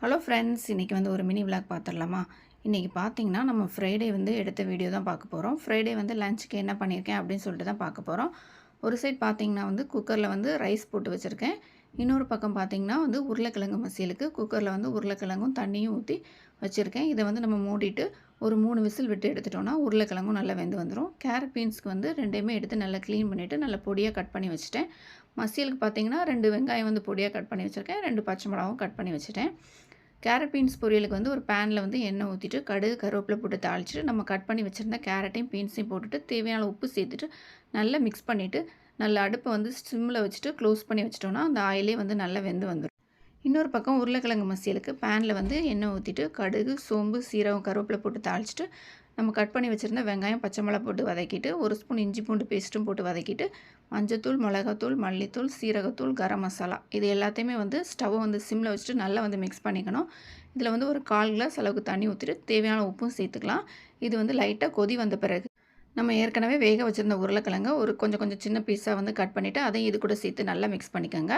Hello friends, இன்றைக்கி வந்து ஒரு மினி விளாக் பார்த்துடலாமா? இன்றைக்கி பார்த்தீங்கன்னா நம்ம ஃப்ரைடே வந்து எடுத்த வீடியோ தான் பார்க்க போகிறோம். ஃப்ரைடே வந்து லஞ்சுக்கு என்ன பண்ணியிருக்கேன் அப்படின்னு சொல்லிட்டு தான் பார்க்க போகிறோம். ஒரு சைட் பார்த்தீங்கன்னா வந்து குக்கரில் வந்து ரைஸ் போட்டு வச்சுருக்கேன். இன்னொரு பக்கம் பார்த்தீங்கன்னா வந்து உருளைக்கிழங்கு மசியலுக்கு குக்கரில் வந்து உருளைக்கிழங்கும் தண்ணியும் ஊற்றி வச்சுருக்கேன். இதை வந்து நம்ம மூடிட்டு ஒரு 3 விசில் விட்டு எடுத்துட்டோம்னா உருளைக்கிழங்கும் நல்லா வெந்து வந்துடும். கேரட் பீன்ஸ்க்கு வந்து ரெண்டையுமே எடுத்து நல்லா க்ளீன் பண்ணிவிட்டு நல்லா பொடியாக கட் பண்ணி வச்சுட்டேன். மசியலுக்கு பார்த்தீங்கன்னா 2 வெங்காயம் வந்து பொடியாக கட் பண்ணி வச்சுருக்கேன். 2 பச்சை மிளகாவும் கட் பண்ணி வச்சுட்டேன். கேரட் பீன்ஸ் பொரியலுக்கு வந்து ஒரு பேனில் வந்து எண்ணெய் ஊற்றிட்டு கடுகு கருவேப்பிலை போட்டு தாளிச்சிட்டு நம்ம கட் பண்ணி வச்சுருந்த கேரட்டையும் பீன்ஸையும் போட்டுட்டு தேவையான உப்பு சேர்த்துட்டு நல்லா மிக்ஸ் பண்ணிவிட்டு நல்லா அடுப்பை வந்து சிம்மில் வச்சுட்டு க்ளோஸ் பண்ணி வச்சிட்டோன்னா அந்த ஆயிலே வந்து நல்லா வெந்து வந்துடும். இன்னொரு பக்கம் உருளைக்கிழங்கு மசியலுக்கு பேனில் வந்து எண்ணெய் ஊற்றிட்டு கடுகு சோம்பு சீரகம் கருவேப்பிலை போட்டு தாளிச்சிட்டு நம்ம கட் பண்ணி வச்சுருந்த வெங்காயம் பச்சை மிளகா போட்டு வதக்கிட்டு ஒரு ஸ்பூன் இஞ்சி பூண்டு பேஸ்ட்டும் போட்டு வதக்கிட்டு மஞ்சத்தூள் மிளகாத்தூள் மல்லித்தூள் சீரகத்தூள் கரம் மசாலா இது எல்லாத்தையுமே வந்து ஸ்டவ்வை வந்து சிம்மில் வச்சுட்டு நல்லா வந்து மிக்ஸ் பண்ணிக்கணும். இதில் வந்து ஒரு 1/4 கிளாஸ் அளவுக்கு தண்ணி ஊற்றிட்டு தேவையான உப்பும் சேர்த்துக்கலாம். இது வந்து லைட்டாக கொதி வந்த பிறகு நம்ம ஏற்கனவே வேக வச்சுருந்த உருளைக்கிழங்க ஒரு கொஞ்சம் கொஞ்சம் சின்ன பீஸாக வந்து கட் பண்ணிவிட்டு அதையும் இது கூட சேர்த்து நல்லா மிக்ஸ் பண்ணிக்கோங்க.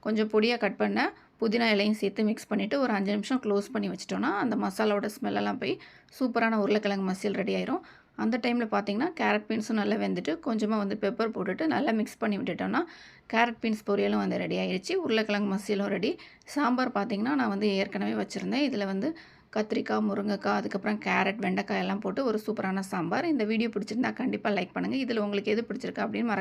கொஞ்சம் பொடியாக கட் பண்ண புதினா இலையும் சேர்த்து மிக்ஸ் பண்ணிவிட்டு ஒரு 5 நிமிஷம் க்ளோஸ் பண்ணி வச்சிட்டோன்னா அந்த மசாலாவோட ஸ்மெல்லெல்லாம் போய் சூப்பரான உருளைக்கிழங்கு மசியல் ரெடி ஆயிரும். அந்த டைமில் பார்த்தீங்கன்னா கேரட் பீன்ஸும் நல்லா வெந்துட்டு கொஞ்சமாக வந்து பெப்பர் போட்டுட்டு நல்லா மிக்ஸ் பண்ணி விட்டுட்டோன்னா கேரட் பீன்ஸ் பொரியலும் வந்து ரெடி ஆகிடுச்சு. உருளைக்கிழங்கு மசியலும் ரெடி. சாம்பார் பார்த்தீங்கன்னா நான் வந்து ஏற்கனவே வச்சுருந்தேன். இதில் வந்து கத்திரிக்காய், முருங்கைக்காய், அதுக்கப்புறம் கேரட், வெண்டைக்காய் எல்லாம் போட்டு ஒரு சூப்பரான சாம்பார். இந்த வீடியோ பிடிச்சிருந்தா கண்டிப்பாக லைக் பண்ணுங்கள். இதில் உங்களுக்கு எது பிடிச்சிருக்கு அப்படின்னு